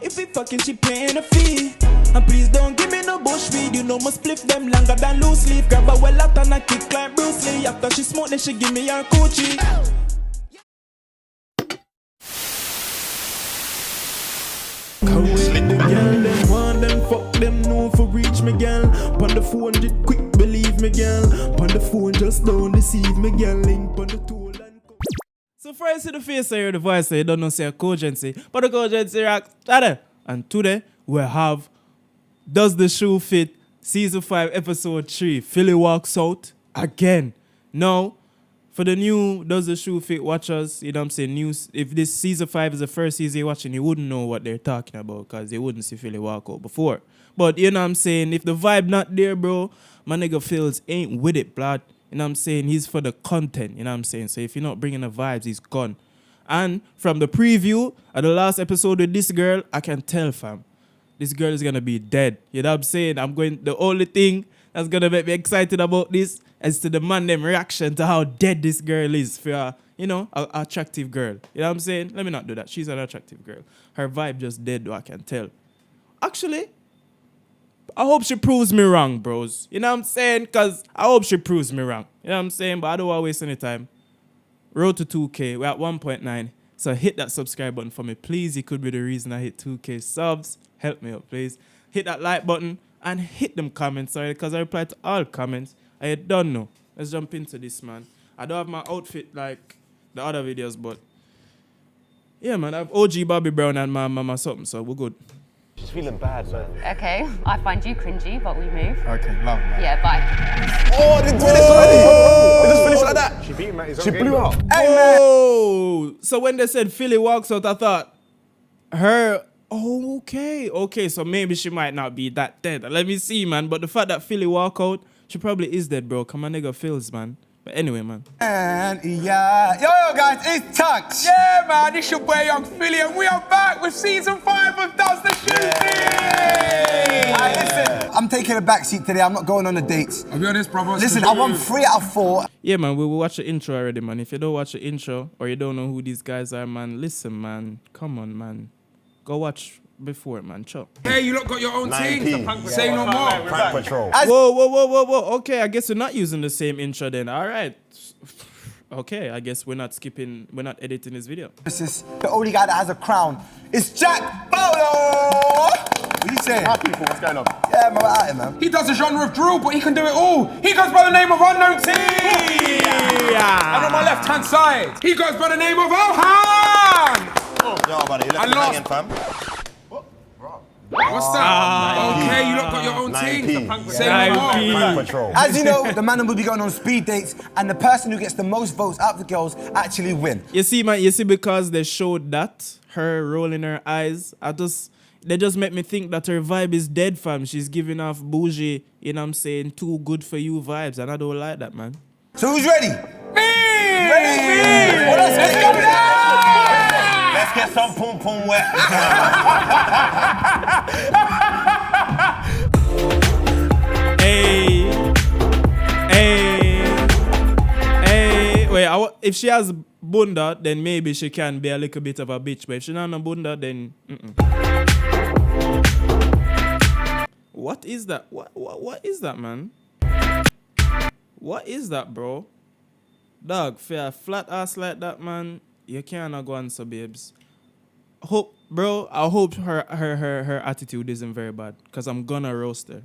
If we fucking, she paying a fee. And please don't give me no bush weed. You know my spliff them longer than loose leaf. Grab a well out and I kick like Bruce Lee. After she smoke, then she give me her coochie. Slip the girl, them want them, fuck them, no for reach me, girl. Pon the phone, did quick, believe me, girl. Pon the phone, just don't deceive me, girl. Link pon the tool and come. So for I see the face, I hear the voice, I don't know say a cogency, but the cogency rocks. And today we have Does the Shoe Fit Season 5 Episode 3. Philly walks out again. Now, for the new Does the Shoe Fit watchers, you know what I'm saying, news, if this Season 5 is the first season you're watching, you wouldn't know what they're talking about because you wouldn't see Philly walk out before. But you know what I'm saying, if the vibe not there, bro, my nigga Phils ain't with it, blood. You know what I'm saying, he's for the content, you know what I'm saying. So if you're not bringing the vibes, he's gone. And from the preview of the last episode with this girl, I can tell, fam, this girl is going to be dead. You know what I'm saying? The only thing that's going to make me excited about this is to the man them reaction to how dead this girl is for a, you know, a attractive girl. You know what I'm saying? Let me not do that. She's an attractive girl. Her vibe just dead, though, I can tell. Actually, I hope she proves me wrong, bros. You know what I'm saying? Because I hope she proves me wrong. You know what I'm saying? But I don't want to waste any time. Road to 2K. We're at 1.9. So hit that subscribe button for me, please. It could be the reason I hit 2K subs. Help me out, please. Hit that like button and hit them comments, sorry, because I reply to all comments. I don't know. Let's jump into this, man. I don't have my outfit like the other videos, but yeah, man, I have OG Bobby Brown and my mama something, so we're good. She's feeling bad, man. Okay, I find you cringy, but we move. Okay, love, man. Yeah, bye. Oh, they did this already! They just finished like that. She beat him at his own game. She blew up. Hey, man! So when they said Philly walks out, I thought, her... Oh, okay, so maybe she might not be that dead. Let me see, man. But the fact that Philly walk out, she probably is dead, bro. Come on, nigga, feels, man. But anyway, man. And yeah, yo guys, it's Tux. Yeah, man, this your boy Young Philly, and we are back with Season 5 of Does the Shoe Fit. Listen, I'm taking a backseat today. I'm not going on the dates. I'll be honest, brother. Listen, I won 3 out of 4. Yeah, man, we will watch the intro already, man. If you don't watch the intro or you don't know who these guys are, man, listen, man. Come on, man. Go watch before, man. Chop. Hey, you lot got your own team. Say no more. Prank Patrol. Whoa. Okay, I guess we're not using the same intro then. All right. Okay, I guess we're not editing this video. This is the only guy that has a crown. It's Jack Bowler! What are you saying? Hi, people. What's going on? Yeah, man, we're out here, man. He does a genre of drill, but he can do it all. He goes by the name of Unknown T. Yeah. And on my left-hand side, he goes by the name of Ohan. Oh, no, buddy. You left me hanging, fam. What's that? Okay, you lot got your own team. Say no more. Prank Patrol. As you know, the man will be going on speed dates, and the person who gets the most votes out of the girls actually win. You see, man, because they showed that, her rolling her eyes, they just make me think that her vibe is dead, fam. She's giving off bougie, you know what I'm saying, too good for you vibes, and I don't like that, man. So who's ready? Me! Ready? Well, let's go down! Let's get some pum pum wet. Hey. Wait, if she has bunda, then maybe she can be a little bit of a bitch. But if she not have bunda, then What is that? What is that, man? What is that, bro? Dog, for a flat ass like that, man, you cannot go on so, babes. I hope her attitude isn't very bad, because I'm gonna roast her.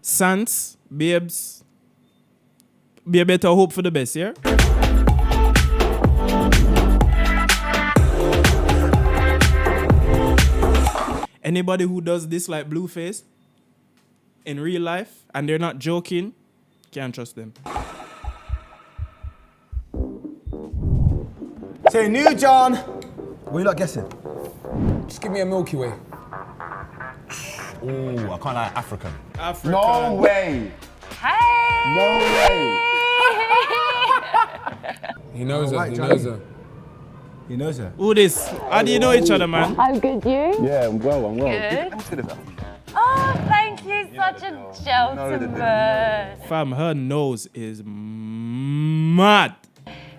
Sans, babes, be a better hope for the best, yeah? Anybody who does this like Blueface in real life and they're not joking, can't trust them. Say New John. What are you not guessing? Just give me a Milky Way. Ooh, I can't lie, African. No way. Hey! No way. He knows her. You know, sir. Who this? How do you know each other, man? I'm good, you? Yeah, I'm well. Good. What's good about? Oh, thank you, such a gentleman. Fam, her nose is mad.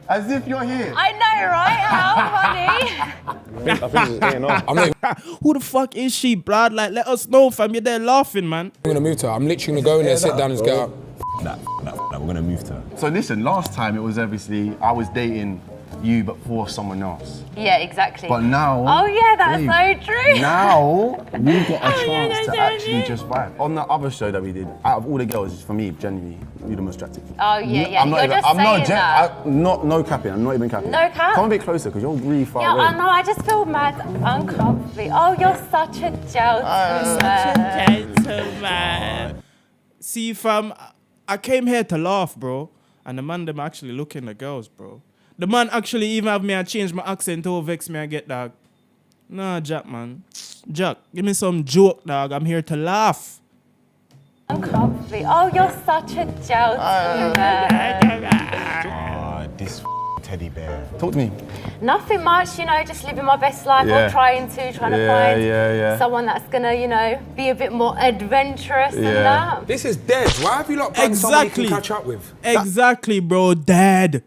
As if you're here. I know, right? How funny. I think it's paying off. I'm not Who the fuck is she, blood? Like, let us know, fam. You're there laughing, man. gonna move to her. I'm literally gonna go in there, sit down, and just get out. Nah, we're gonna move to her. So listen, last time it was obviously I was dating you but for someone else. Yeah, exactly. But now. Oh, yeah, that's babe, so true. Now we've got a Oh, yeah, chance to that's actually so just vibe. On the other show that we did, out of all the girls, for me, genuinely, you're the most attractive. Oh, yeah, yeah. I'm not You're even. just I'm not. saying that. No capping. I'm not even capping. No cap? Come a bit closer because you're really far Yeah, away. I know, I just feel mad uncomfortable. Oh, you're such a gentleman. Gentleman. See, fam, I came here to laugh, bro. And the man them actually looking at girls, bro. The man actually even have me I change my accent to vex me I get dog. Nah, Jack, man. Jack, give me some joke, dog. I'm here to laugh. Uncomfortable. Oh, you're such a gentleman. This teddy bear. Talk to me. Nothing much, you know, just living my best life. Yeah. I'm trying to find someone that's gonna, you know, be a bit more adventurous and that. This is dead. Why have you lot found somebody you Exactly. can catch up with? Exactly, bro. Dad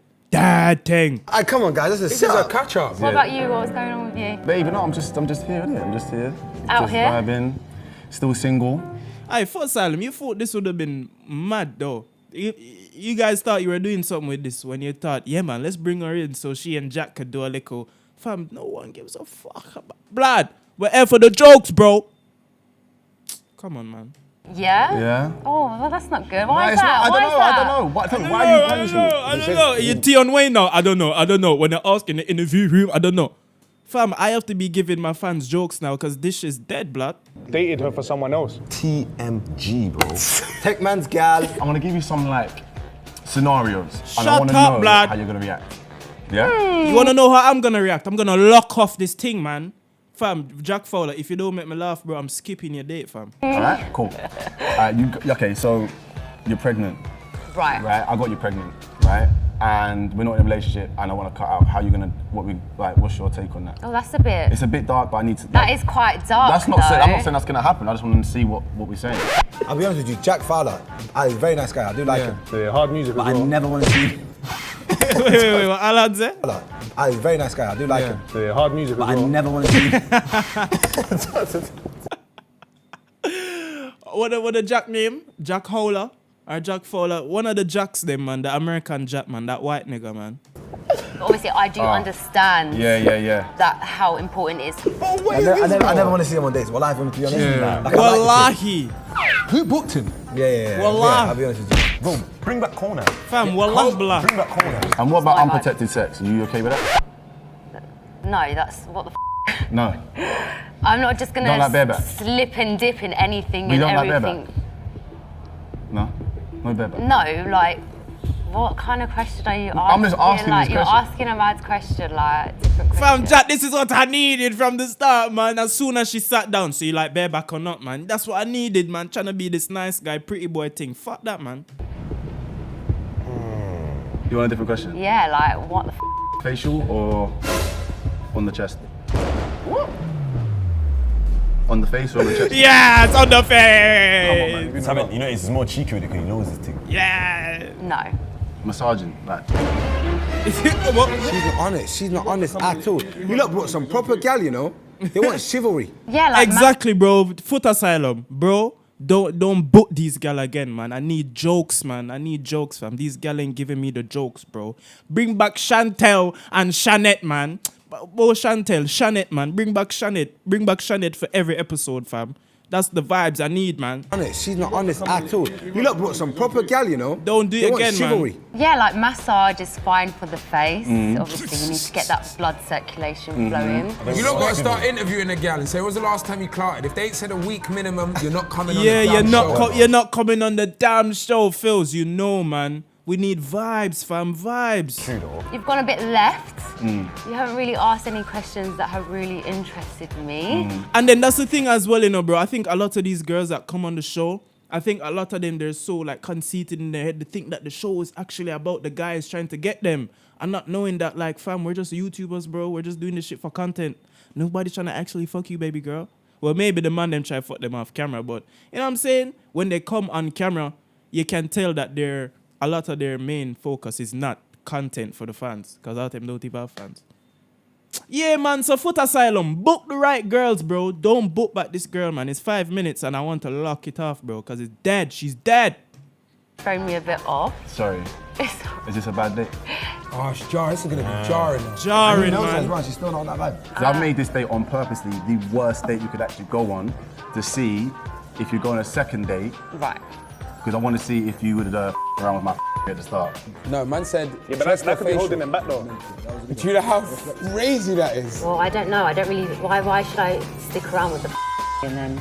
thing. Hey, come on, guys. This is This is a catch up. What about you? What's going on with you? Baby, no, I'm just here, innit? I'm just here. Out just here? vibing. Still single. Hey, for Asylum, you thought this would have been mad, though. You guys thought you were doing something with this when you thought, yeah, man, let's bring her in so she and Jack could do a little. Fam, no one gives a fuck about blood. We're here for the jokes, bro. Come on, man. Yeah? Yeah. Oh, well, that's not good. Why is it's that? not, Why is that? I don't know. Why are you punishing me? I don't know. You Tion Wayne now. I don't know. When they ask in the interview room, I don't know. Fam, I have to be giving my fans jokes now because this shit's dead, blood. Dated her for someone else. TMG, bro. Take man's gal. I'm gonna give you some like scenarios. and I Shut wanna up, know blood. how you're gonna react. Yeah? You want to know how I'm going to react? I'm going to lock off this thing, man. Fam, Jack Fowler, if you don't make me laugh, bro, I'm skipping your date, fam. Alright, cool. Okay, so you're pregnant. Right. Right? I got you pregnant, right? And we're not in a relationship and I wanna cut out how you're gonna what's your take on that? Oh, that's a bit. It's a bit dark, but I need to That is quite dark. I'm not saying though. that's gonna happen. I just want to see what we're saying. I'll be honest with you, Jack Fowler. He's a very nice guy. I do like him. Yeah, hard music But I never want to see. wait, what Alan said? He's a very nice guy. I do like him. Yeah, hard music But I never want to see. What the Jack name? Jack Howler or Jack Fowler? One of the Jacks them, man. The American Jack, man. That white nigga, man. Obviously, I do understand Yeah. that how important it is. I never want to see him on dates. Well, I to be honest. Yeah. Like, I like the Wallahi. Who booked him? Yeah. Wallah. I'll be honest with you. Bro, bring back corner. Fam, wallah, blah. Bring back corner. And what about my vibe. unprotected sex? Are you okay with that? No, that's what the No. I'm not just gonna Don't like bareback? slip and dip in anything We and don't like everything. No? No bareback? No, like, what kind of question are you asking? I'm just asking like, this you're question. asking a mad question, like, different question. Fam, Jack, this is what I needed from the start, man. As soon as she sat down, so you like bareback or not, man. That's what I needed, man. Trying to be this nice guy, pretty boy thing. Fuck that, man. You want a different question? Yeah, like, what the Facial or on the chest? What? On the face or on the chest? Yes, on the face. Simon, you know, it's more cheeky with it because he knows this thing. Yeah. No. Massaging, like. What? She's not honest. She's not honest at all. You lot brought some proper gal, you know. They want chivalry. Yeah, like, Exactly, bro. Foot asylum, bro. Don't book these gal again, man. I need jokes, man. I need jokes, fam. These gal ain't giving me the jokes, bro. Bring back Chantel and Shanette, man. Oh, Chantel, Shanette, man. Bring back Shanette. Bring back Shanette for every episode, fam. That's the vibes I need, man. Honest. She's not honest at all. You lot brought some proper gal, you know. Don't do it They want again, man. chivalry. Yeah, like massage is fine for the face. Obviously, you need to get that blood circulation flowing. You lot gotta start interviewing a gal and say, when was the last time you clouted? If they ain't said a week minimum, you're not coming on Yeah, the damn show. you're not coming on the damn show, Phils. You know, man. We need vibes, fam. Vibes. You've gone a bit left. You haven't really asked any questions that have really interested me. And then that's the thing as well, you know, bro. I think a lot of these girls that come on the show, I think a lot of them, they're so like conceited in their head. They think that the show is actually about the guys trying to get them. And not knowing that, like, fam, we're just YouTubers, bro. We're just doing this shit for content. Nobody's trying to actually fuck you, baby girl. Well, maybe the man them try to fuck them off camera, but you know what I'm saying? When they come on camera, you can tell that a lot of their main focus is not content for the fans, because a lot of them don't even have fans. Yeah, man, so Foot Asylum, book the right girls, bro. Don't book back this girl, man. It's 5 minutes and I want to lock it off, bro, because it's dead. She's dead. Thrown me a bit off. Sorry. Is this a bad date? Oh, it's jarring. This is gonna be jarring. Jarring, man. Well, she's still not that bad. So I've made this date on purposely the worst date you could actually go on to see if you go on a second date. Right. Because I want to see if you would around with my at the start. No, man said. Yeah, but that could be holding them back though. Do you know how crazy that is? Well, I don't know. I don't really. Why should I stick around with the and then?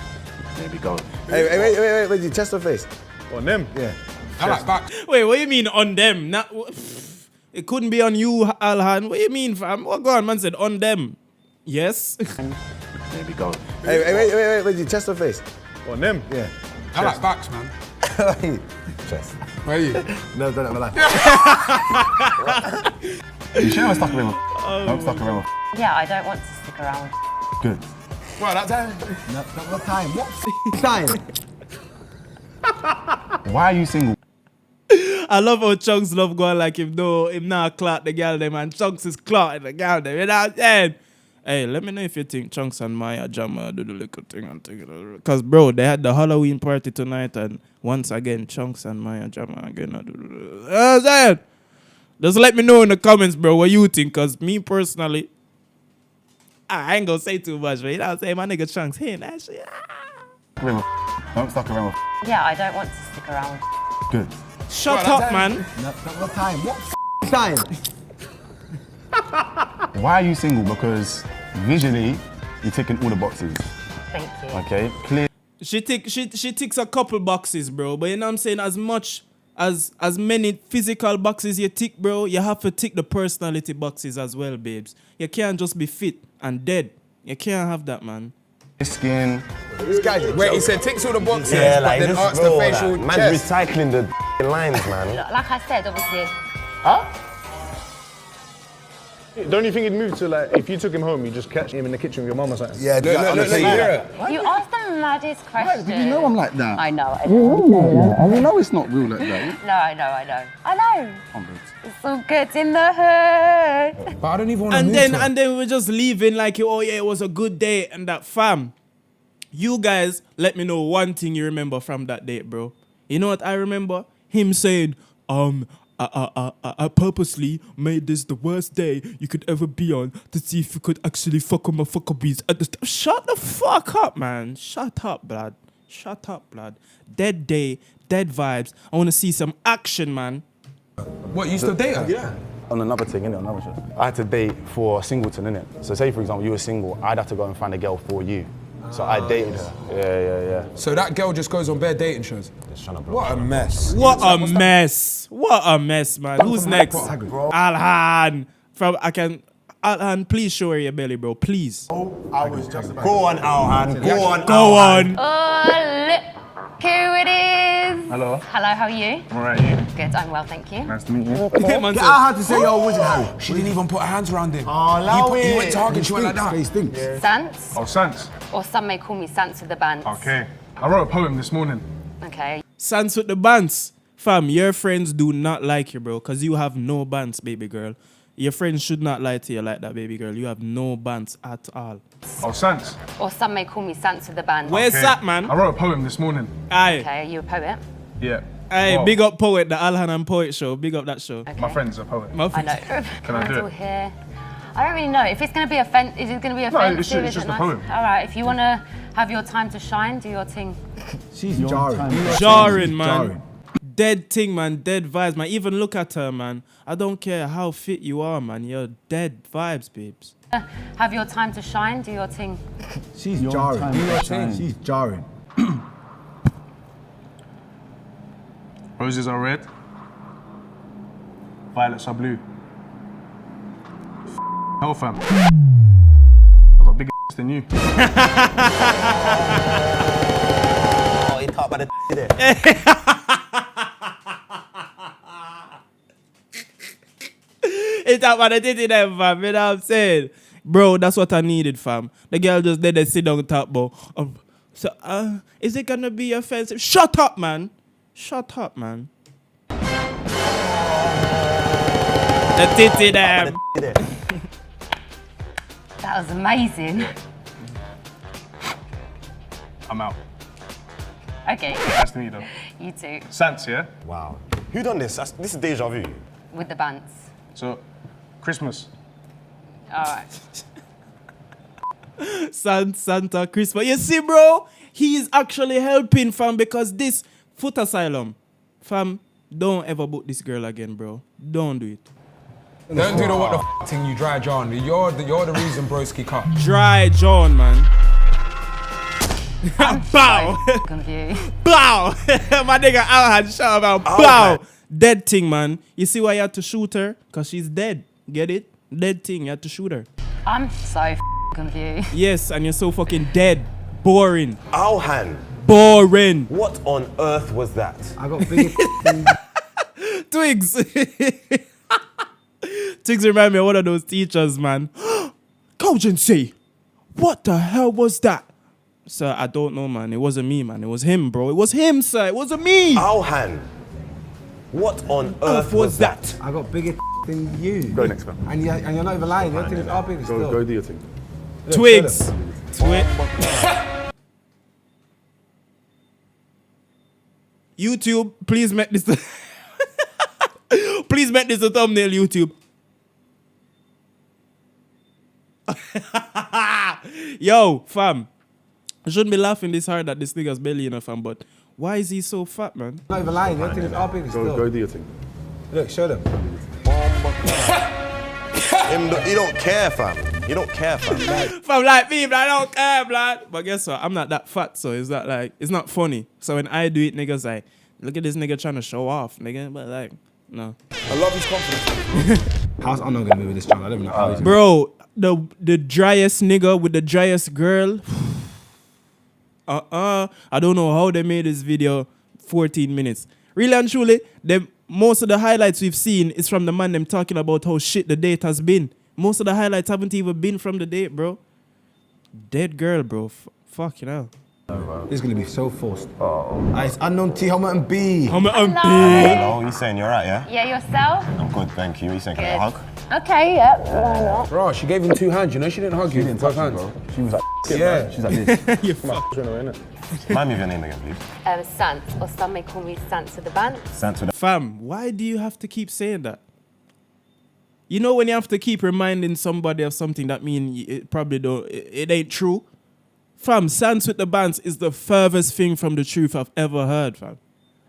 There we go. Hey, wait, you chest or face? On them? Yeah. I like back. Wait, what do you mean on them? Not, it couldn't be on you, Alhan. What do you mean, fam? What God, man said on them. Yes. There we go. Hey, wait, you chest or face? On them? Yeah. I like backs, man. Chest. Where are you? No, don't have a life. You sure I'm stuck around? I'm stuck around. Yeah, I don't want to stick around. Good. Well, that time. No, what time? What time? Why are you single? I love how Chunks love going like him not clout the girl them and Chunks is clotting the girl them. You know what I'm saying? Hey, let me know if you think Chunks and Maya Jama do the little thing and take it. Because, bro, they had the Halloween party tonight and once again, Chunks and Maya Jama again. You know what I'm saying? Just let me know in the comments, bro, what you think. Because me personally, I ain't going to say too much, but you know what I'm saying? My nigga Chunks, he ain't that shit. Don't stuck around. Yeah, I don't want to stick around. Good. Shut up, man. No, what time? What time? Why are you single? Because visually, you're ticking all the boxes. Thank you. Okay? Clear. She ticks a couple boxes, bro. But you know what I'm saying? As much as many physical boxes you tick, bro, you have to tick the personality boxes as well, babes. You can't just be fit and dead. You can't have that, man. Skin. This guy's Wait, he said ticks all the boxes, Yeah, but like then this arts bro, the facial like, man's chest. recycling the lines, man. Like I said, obviously. Don't you think he'd move to like, if you took him home, you just catch him in the kitchen with your mum or something? Yeah, honestly, You asked the maddest question. You know I'm like that. I know. I know. You know it's not real like that. No, I know. I know. It's all good in the hood. But I don't even want to And move then to it. and then we're just leaving like, oh yeah, it was a good day and that, fam. You guys, let me know one thing you remember from that date, bro. You know what I remember? Him saying, I purposely made this the worst day you could ever be on to see if you could actually fuck on my fucker beats at the Shut the fuck up, man. Shut up, blood. Shut up, blood. Dead day, dead vibes. I want to see some action, man. What, you still date her? Yeah. On another thing, innit? Another shit. I had to date for a singleton, innit? So say, for example, you were single, I'd have to go and find a girl for you. So I dated her. Yeah. So that girl just goes on bare dating shows? Just trying to blow. What a mess. What a mess. What a mess, man. Who's next? Alhan. Alhan, please show her your belly, bro. Please. I was just about Go on, Alhan. Go on. Go on. Oh, look who it is. Hello. Hello, how are you? I'm alright, you? Good, I'm well, thank you. Nice to meet you. Man Get said, out to say your wizard, Harry. She didn't even put her hands around him. allow He it. went target, she went like that. He stinks. Sans, Oh, Sans. or some may call me Sans with the bands. Okay. I wrote a poem this morning. Okay. Sans with the bands. Fam, your friends do not like you, bro, because you have no bands, baby girl. Your friends should not lie to you like that, baby girl. You have no bands at all. Oh, Sans. Or some may call me Sans with the bands. Where's that, man? I wrote a poem this morning. Aye. Okay, are you a poet? Yeah. Hey, Well, big up Poet, the Alhan and Poet show. Big up that show. Okay. My friend's a poet. My I know. Can I do All it? here. I don't really know. If it's going to be is it going to be No, offensive? it's Is just it a nice? poem. All right, if you want to have your time to shine, do your thing. She's jarring. Jarring, man. Dead thing, man. Dead vibes, man. Even look at her, man. I don't care how fit you are, man. You're dead vibes, babes. Have your time to shine, do your thing. She's jarring. She's jarring. Roses are red. Violets are blue. Hell, fam. I got bigger than you. Oh, he can't by the there. It's up on the titty there, fam. You know what I'm saying? Bro, that's what I needed, fam. The girl just did sit down top, bro. Is it gonna be offensive? Shut up, man. Shut up, man. The titty there. That was amazing. I'm out. Okay. Nice to meet you, though. You too. Sans, yeah? Wow. Who done this? This is deja vu. With the bands. So, Christmas. All right. Santa Christmas. You see, bro, he is actually helping, fam, because this foot asylum, fam, don't ever book this girl again, bro. Don't do it. Don't do the what the f thing, you dry John. You're the reason broski cut. Dry John, man. Bow. So confused. Bow. My nigga out had shot about bow. Dead thing, man. You see why you had to shoot her? Because she's dead. Get it? Dead thing. You had to shoot her. I'm so confused. Yes, and you're so fucking dead. Boring. Alhan, Boring. what on earth was that? I got bigger. Twigs. Twigs remind me of one of those teachers, man. Cogensy, what the hell was that? Sir, I don't know, man. It wasn't me, man. It was him, bro. It was him, sir. It wasn't me. Alhan, what on earth was that? I got bigger than you. Go next, man. And you're not even lying. Your thing is our biggest still. Go do your thing. Twigs. YouTube, please make this. Please make this a thumbnail, YouTube. Yo, fam. I shouldn't be laughing this hard at this nigga's belly, you know, fam, but why is he so fat, man? Not even lying. Your thing is our biggest still. Go do your thing. Look, show them. You don't care, fam. You don't care, fam. Fam, like me, but I don't care, blood. But guess what? I'm not that fat, so it's not like, it's not funny. So when I do it, niggas like, look at this nigga trying to show off, nigga. But like, no. I love his confidence. How's Arnold gonna be with this channel? I don't even know how he's Bro, the driest nigga with the driest girl. I don't know how they made this video 14 minutes. Really and truly, most of the highlights we've seen is from the man them talking about how shit the date has been. Most of the highlights haven't even been from the date, bro. Dead girl, bro. Fuck, you know. This is gonna be so forced. It's unknown T, Homer and B. Hello, you saying you're right, yeah? Yeah, yourself? I'm good, thank you. You saying can I have a hug? Okay, yeah, why not? Bro, she gave him 2 hands, you know? She didn't hug you. She didn't touch me, hands. bro. She was like, Yeah. she's like this. You fuck. Remind me of your name again, please. Sant, or some may call me Sant to the band. Sans with a Fam, why do you have to keep saying that? You know when you have to keep reminding somebody of something that mean it probably don't, it ain't true? Fam, Sans with the bands is the furthest thing from the truth I've ever heard, fam.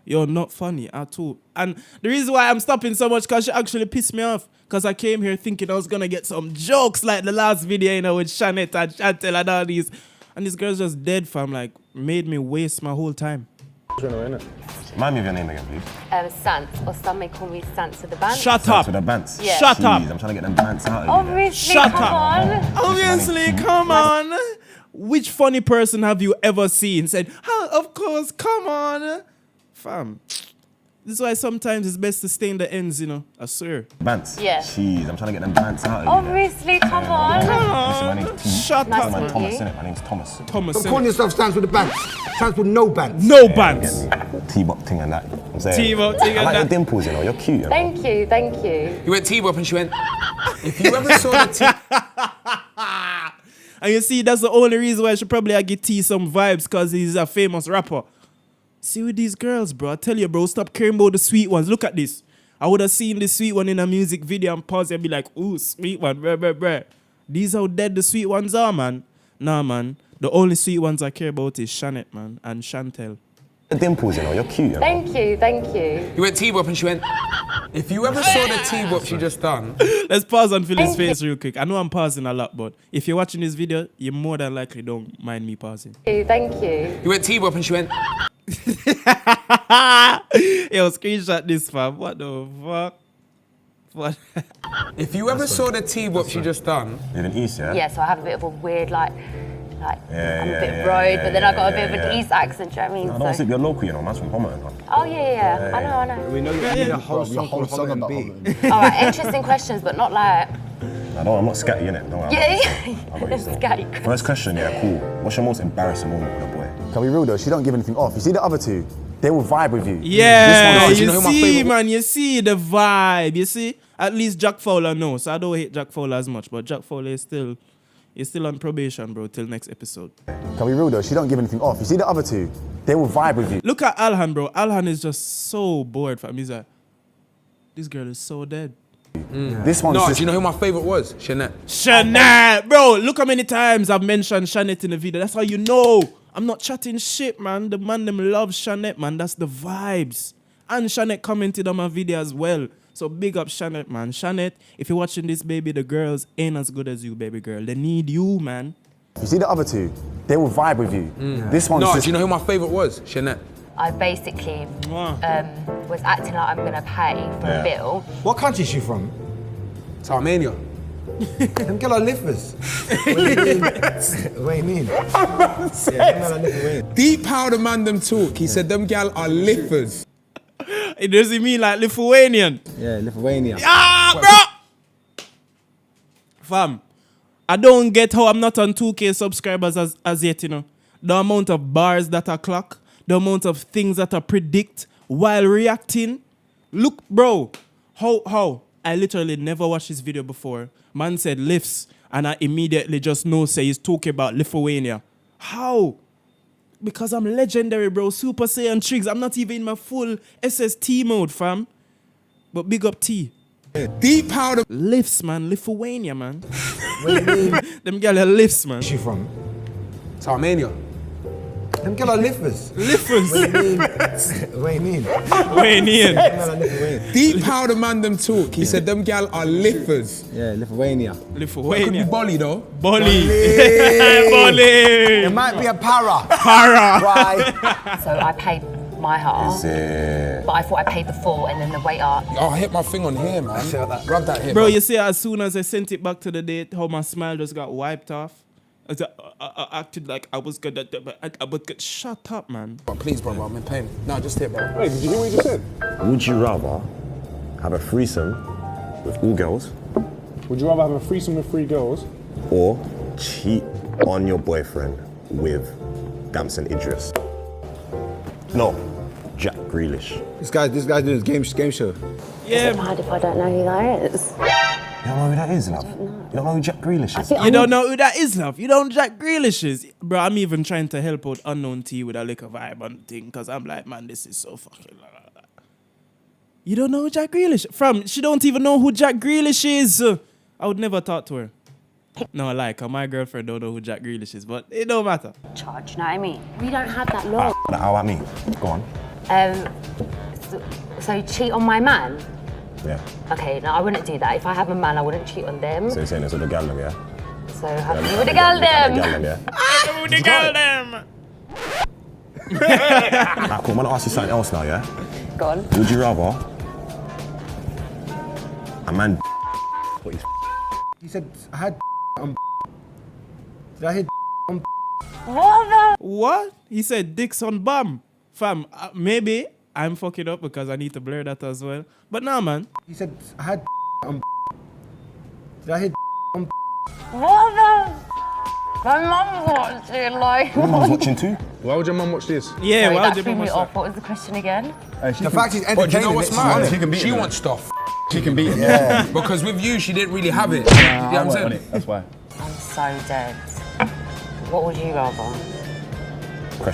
You're not funny at all. And the reason why I'm stopping so much, because she actually pissed me off. Because I came here thinking I was going to get some jokes like the last video, you know, with Shanette and Chantel and all these. And this girl's just dead, fam. Like, made me waste my whole time. Remind me of your name again, please. Sant, or some may call me Sant to the band. Shut Sans up. with a bants. Yeah. Shut up. Jeez, I'm trying to get them bants out of you. Obviously, Shut come up. on. Obviously, come on. Which funny person have you ever seen said, of course, come on. Fam. This is why sometimes it's best to stay in the ends, you know. I swear. Bants? Yeah. Jeez, I'm trying to get them bants out of you. Obviously, come on. Listen, my name's T. Shut Nice up. to I'm meet Thomas, you. innit? My name's Thomas. Thomas. Stop calling yourself stands with the bands. Stands with no bands. No bands. T-bop thing and that. I'm saying. T-bop thing I and like your that. dimples, you know. You're cute, you know. Thank you, thank you. You went T-Bop and she went, if you ever saw the T... And you see, that's the only reason why I should probably give T some vibes, because he's a famous rapper. See with these girls, bro. I tell you, bro, stop caring about the sweet ones. Look at this. I would have seen the sweet one in a music video and pause and be like, ooh, sweet one, bruh. These how dead the sweet ones are, man. Nah, man. The only sweet ones I care about is Shanette, man, and Chantel. Dimples, you know. You're cute, you know. Thank you, thank you. You went T-Bop and she went, if you ever saw the T-Bop she just done... Let's pause on Philly's face real quick. I know I'm pausing a lot, but if you're watching this video, you more than likely don't mind me pausing. Thank you. You went T-Bop and she went, Yo, screenshot this, fam. What the fuck? What? if you ever saw the T-Bop she just done... You're in East, yeah? Yeah, so I have a bit of a weird, like like I'm a bit road, but then I got a bit of an East accent. Do you know what I mean? I don't think you're local, you know. Man's from Homerton. Oh yeah. I know. We know you need a whole song called Holland B. All right, interesting questions, but not like. I'm not scatty, innit? No, Yeah. I got you still. Scatty. First question, yeah, cool. What's your most embarrassing moment with a boy? Can we be real though? She don't give anything off. You see the other two, they will vibe with you. Yeah, This one, you you know who my see, favourite- man, you see the vibe. You see, at least Jack Fowler knows. So I don't hate Jack Fowler as much, but Jack Fowler is still on probation, bro, till next episode. Can we be real though? She don't give anything off. You see the other two, they will vibe with you. Look at Alhan, bro. Alhan is just so bored, fam. He's like, this girl is so dead. This one's No, just do you know who my favourite was? Shanette. Shanette, bro. Look how many times I've mentioned Shanette in the video. That's how you know. I'm not chatting shit, man. The man them love Shanette, man. That's the vibes. And Shanette commented on my video as well. So big up Shanette, man. Shanette, if you're watching this, baby, the girls ain't as good as you, baby girl. They need you, man. You see the other two, they will vibe with you. This one's No, just do you know who my favourite was? Shanette. I basically Mwah. was acting like I'm gonna pay for a bill. What country is she from? It's Armenia. Them girl are lifters. What do you mean? Yeah, them girl are lifters. Deep how the man them talk. He said them gal are lifters. It doesn't mean like Lithuanian. Yeah, Lithuania. Ah, bro! Fam, I don't get how I'm not on 2K subscribers as yet, you know. The amount of bars that I clock, the amount of things that I predict while reacting. Look, bro, how? I literally never watched this video before. Man said lifts, and I immediately just know say he's talking about Lithuania. How? Because I'm legendary, bro. Super Saiyan Triggs. I'm not even in my full SST mode, fam. But big up T. Deep how the Lifts, man. Lithuania, man. What do you mean? Them girl are lifts, man. Where's she from? It's Armenia. Them girl are lifters. Lifters. What do you mean? Wayne Ian. Them girl are Lithuania. Deep how the man them talk. He said them gal are lifters. Yeah, Lithuania. Could be Lithuania. Bolly though. Bolly. There Bolly. might be a para. Para. Right. So I paid my half, but I thought I paid the full, and then the waiter. Oh, I hit my thing on here, man. Rub that here. Bro, man. you see, as soon as I sent it back to the date, how my smile just got wiped off. I acted like I was gonna, I would get shut up, man. But please, bro, I'm in pain. No, just hit, bro. Wait, did you hear what you just said? Would you rather have a threesome with all girls Would you rather have a threesome with 3 girls? or cheat on your boyfriend with Damson Idris? No, Jack Grealish. This guy's doing his game show. Yeah. Bad if I don't know who that is. You don't know who that is, love? You don't know who Jack Grealish is? You don't know who that is, love. You don't Jack Grealish is. Bro, I'm even trying to help out Unknown T with a liquor vibe on thing, because I'm like, man, this is so fucking... You don't know who Jack Grealish is? Fam, she don't even know who Jack Grealish is. I would never talk to her. No, I like her. My girlfriend don't know who Jack Grealish is, but it don't matter. Charge, you know what I mean? We don't have that long. How about me? Go on. So cheat on my man? Yeah. Okay, no, I wouldn't do that. If I have a man, I wouldn't cheat on them. So you're saying it's with the gallum, yeah? So have you with the girl them? Gallum, yeah? Who the girl them? Alright, cool. I'm gonna ask you something else now, yeah? Go on. Would you rather a man what he's He said, I had on. Did I hit on? What the? What? He said dicks on bum. Fam, maybe I'm fucking up because I need to blur that as well. But nah, man. He said, I had on. Did I hit on? What the? My mum's watching, like. Your mum's watching too? Why would your mum watch this? Yeah, Sorry, why that would threw you me be off. What was the question again? The fact he's But you know entertaining what's it, mad? She can beat She it, wants stuff. She can beat it. Yeah. Because with you, she didn't really have it. You know what I'm saying? That's why. I'm so dead. What would you rather?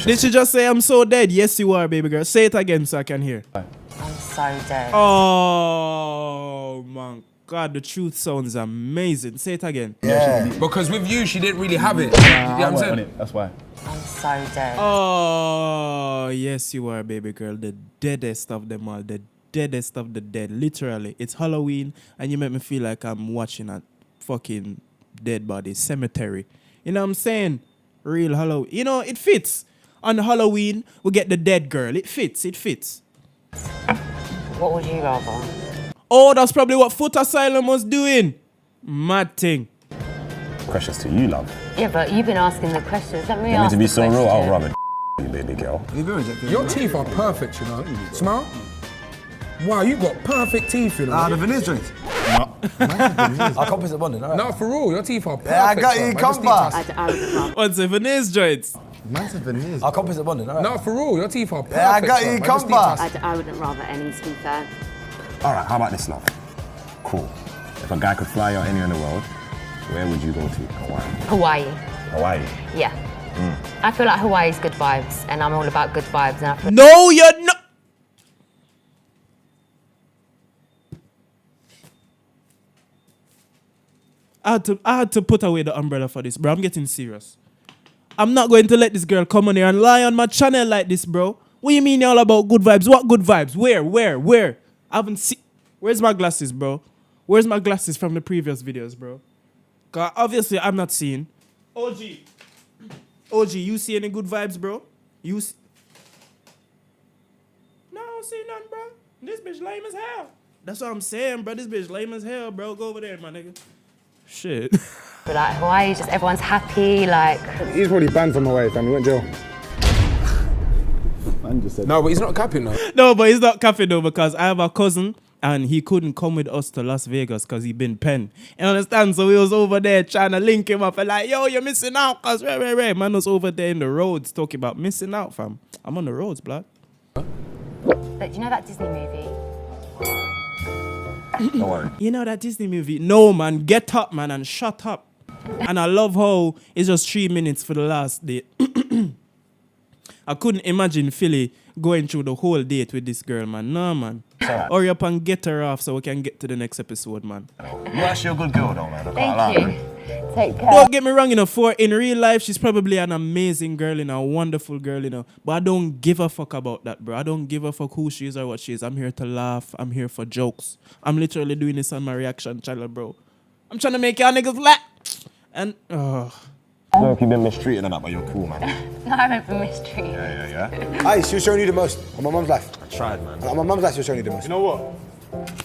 Did she just say I'm so dead? Yes, you are, baby girl. Say it again so I can hear. I'm so dead. Oh, my God. The truth sounds amazing. Say it again. Yeah. Because with you, she didn't really have it. You know what I'm saying? That's why. I'm so dead. Oh, yes, you are, baby girl. The deadest of them all. The deadest of the dead. Literally. It's Halloween, and you make me feel like I'm watching a fucking dead body cemetery. You know what I'm saying? Real Halloween. You know, it fits. On Halloween, we get the dead girl. It fits. It fits. What would you rather? Oh, that's probably what Foot Asylum was doing. Mad thing. Precious to you, love. Yeah, but you've been asking the questions. Let me You need ask to be the so real. question. I'll rub it, you baby girl. Your teeth are perfect, you know. Smile. Wow, you got perfect teeth, you know. The veneers joints. Our composite bonding, alright. No, for real, your teeth are perfect. Yeah, I got you, fam. I just need compass. to- I wouldn't rather. What's it, veneers joints? Man said veneers. Our composite bonding, alright. No, for real, your teeth are perfect. Yeah, I got you, fam. just need compass. to- I wouldn't rather any, to be fair. All right, how about this, love? Cool. If a guy could fly you anywhere in the world, where would you go to? Hawaii. Hawaii. Yeah. I feel like Hawaii's good vibes, and I'm all about good vibes. And I feel No, you're not. I had to put away the umbrella for this, bro. I'm getting serious. I'm not going to let this girl come on here and lie on my channel like this, bro. What you mean you're all about good vibes? What good vibes? Where? I haven't seen. Where's my glasses, bro? Where's my glasses from the previous videos, bro? Cause obviously I'm not seeing. OG, you see any good vibes, bro? You see? No, I don't see none, bro. This bitch lame as hell. That's what I'm saying, bro. This bitch lame as hell, bro. Go over there, my nigga. Shit. but like Hawaii, just everyone's happy. Like He's probably banned from away, fam. He went jail. Man just said. No, but he's not capping though. No, but he's not capping though because I have a cousin and he couldn't come with us to Las Vegas because he been pen. You understand? So we was over there trying to link him up and like, yo, you're missing out because man was over there in the roads talking about missing out, fam. I'm on the roads, blood. do you know that Disney movie? Don't worry. You know that Disney movie? No, man. Get up, man, and shut up. And I love how it's just 3 minutes for the last date. I couldn't imagine Philly going through the whole date with this girl, man. No, man. Hurry up and get her off so we can get to the next episode, man. You're actually a good girl, though, man. I can't lie. Thank you. Take care. Don't get me wrong, in real life, she's probably an amazing girl, a wonderful girl, but I don't give a fuck about that, bro. I don't give a fuck who she is or what she is. I'm here to laugh. I'm here for jokes. I'm literally doing this on my reaction channel, bro. I'm trying to make y'all niggas laugh. And, Look, you've been mistreated and that, but you're cool, man. No, I haven't been mistreated. Yeah. Aye, she was showing you the most. On my mum's life. I tried, man. On my mum's life, she was showing you the most. You know what?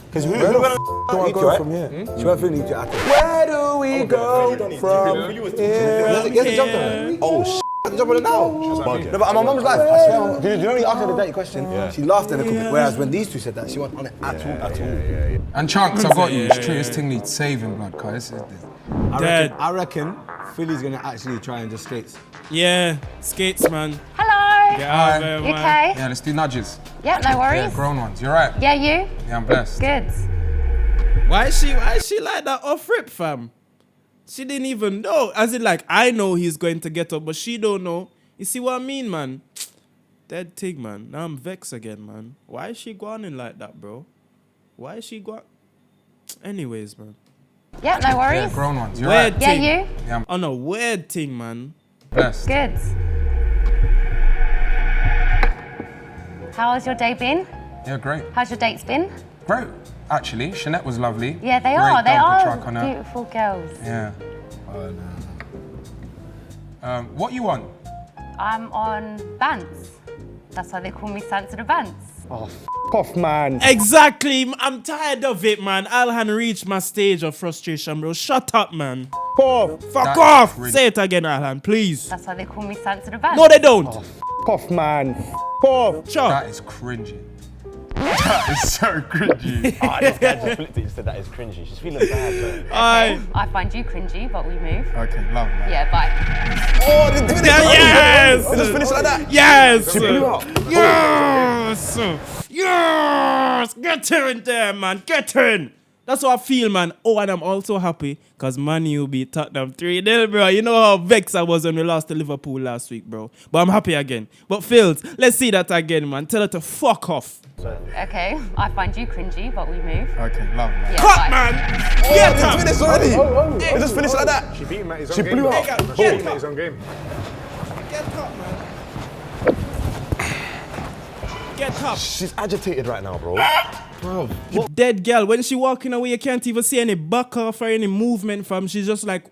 Because who do I go from here? She went feeling you. Where do we go from here? You have to jump on it. Oh, shit. You have to jump on it now. No, but on my mum's life, I swear. Do you know you asked her the dirty question? She laughed a little bit. Whereas when these two said that, she wasn't on it at all. And Chunks, I got you. Treat this thing needs saving, blood, cuz. I reckon Philly's gonna actually try and just skates. yeah, skates, man. Hello. Get out of there, You man. okay? Yeah, let's do nudges. Yeah, no Yeah, worries. grown ones. You alright? Yeah, you? Yeah, I'm blessed. Good. Why is she like that off rip, fam? She didn't even know. As in, like, I know he's going to get up, but she don't know. You see what I mean, man? Dead thing, man. Now I'm vexed again, man. Why is she going in like that, bro? Why is she going? Anyways, man. Yeah, no Yeah, worries. grown ones. You Weird alright? Yeah, thing. you? Yeah, I'm On a weird thing, man. blessed. Good. How's your day been? Yeah, great. How's your dates been? Great. Actually, Shanette was lovely. Yeah, they Great are. They dumper truck are on her. beautiful girls. Yeah. What you want? I'm on Bants. That's why they call me Sansa the Bants. Off, man. Exactly. I'm tired of it, man. Alhan reached my stage of frustration, bro. Shut up, man. Off. Fuck That's off. cringe. Say it again, Alhan, please. That's why they call me Sansa the Bants. No, they don't. Off, man. Off. Sure. That is cringy. That is so cringy. This guy just flipped it and said that is cringy. She's feeling bad, man. Aye. I find you cringy, but we move. Okay, love that. Yeah, bye. Oh, they did it. Yes. They just finished like that. Yes. She blew up. Yes. Yes. Get her in there, man. Get her in. That's what I feel, man. Oh, and I'm also happy because Man U beat Tottenham 3-0, bro. You know how vexed I was when we lost to Liverpool last week, bro. But I'm happy again. But Phils, let's see that again, man. Tell her to fuck off. Okay, I find you cringy, but we move. Okay, love that. Yeah, Cut, bye. man. Oh, Get they up. finished already. They just finished like that. She beat him at his own She game. blew up. Get She beat him up. at his own game. Get up, man. Get up. She's agitated right now, bro. You dead girl. When she walking away, you can't even see any back off or any movement, fam. She's just like,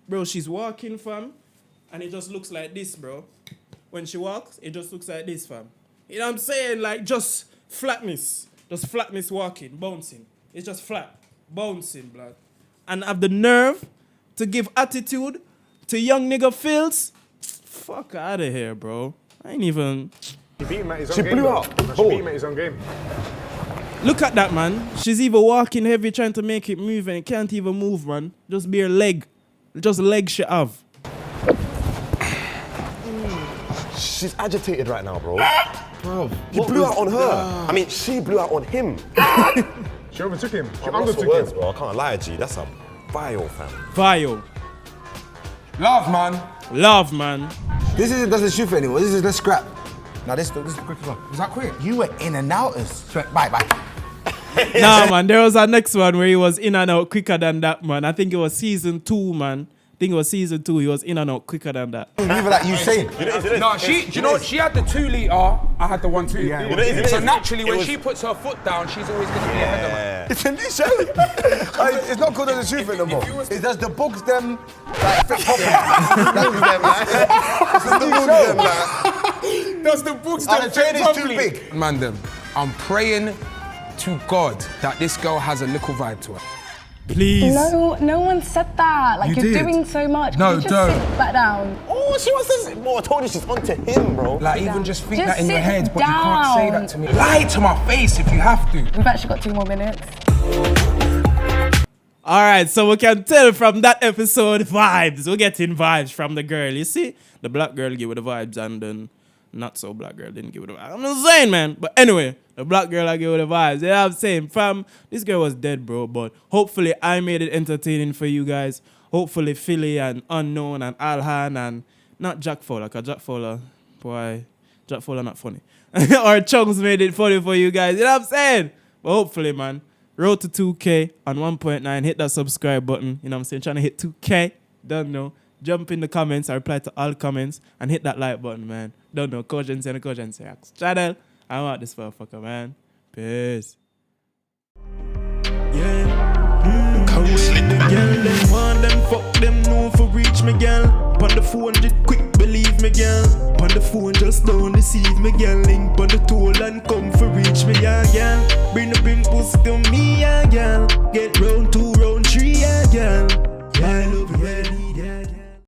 bro, she's walking, fam. And it just looks like this, bro. When she walks, it just looks like this, fam. You know what I'm saying? Like, just flatness. Just flatness walking, bouncing. It's just flat, bouncing, blood. And have the nerve to give attitude to young nigga Phils. Fuck out of here, bro. I ain't even. He beat him at his own She game. blew out. She beat him at his own game. Look at that, man. She's even walking heavy trying to make it move and it can't even move, man. Just bare leg. Just leg she have. She's agitated right now, bro. Bro, he blew out on her. I mean, she blew out on him. She overtook him. She I'm lost for undertook words, him. bro. I can't lie, G. That's a vile, fam. Vile. Love, man. Love, man. This isn't doesn't shoot for anymore. This is let's scrap. Now this is the quick one. Was that quick? You were in and out. Bye. Nah, man. There was a next one where he was in and out quicker than that, man. I think it was season 2, man. I think it was season 2. He was in and out quicker than that. Even like Usain. No, you know, she had the 2 litre, I had the 1 2. Yeah. So naturally, when she puts her foot down, she's always going to be ahead of her. It's a new show. It's not called as a shoot for no more. It does the books them like fit popping. Does the books the train is too big. Man, them, I'm praying to God that this girl has a little vibe to her. Please. No one said that. Like, you're doing so much. No, Can you don't. just sit back down? Oh, she wants to. Bro, I told you she's onto him, bro. Like, even just think Just that in your sit head, but you can't say down. that to me. Lie to my face if you have to. We've actually got 2 more minutes. All right, so we can tell from that episode vibes. We're getting vibes from the girl. You see, the black girl gave her the vibes, and then not so black girl didn't give her the vibes. I'm not saying, man. But anyway, the black girl I gave her the vibes. You know what I'm saying? Fam, this girl was dead, bro. But hopefully I made it entertaining for you guys. Hopefully Philly and Unknown and Alhan and not Jack Fowler, because Jack Fowler, boy, Jack Fowler not funny. Or Chunks made it funny for you guys. You know what I'm saying? But hopefully, man. Road to 2K on 1.9. Hit that subscribe button. You know what I'm saying? Trying to hit 2K. Don't know. Jump in the comments. I reply to all comments. And hit that like button, man. Don't know. Cogence and Cogence. Channel. I'm out this motherfucker, man. Peace. Yeah. Can't wait the girl. Them want them. Fuck them. No for reach me, girl. Pon the phone, just quick, believe me, girl. Pon the phone, just don't deceive me, girl. Link pon the toll and come for reach me, yeah, girl. Bring the pussy to me, yeah, girl. Get round to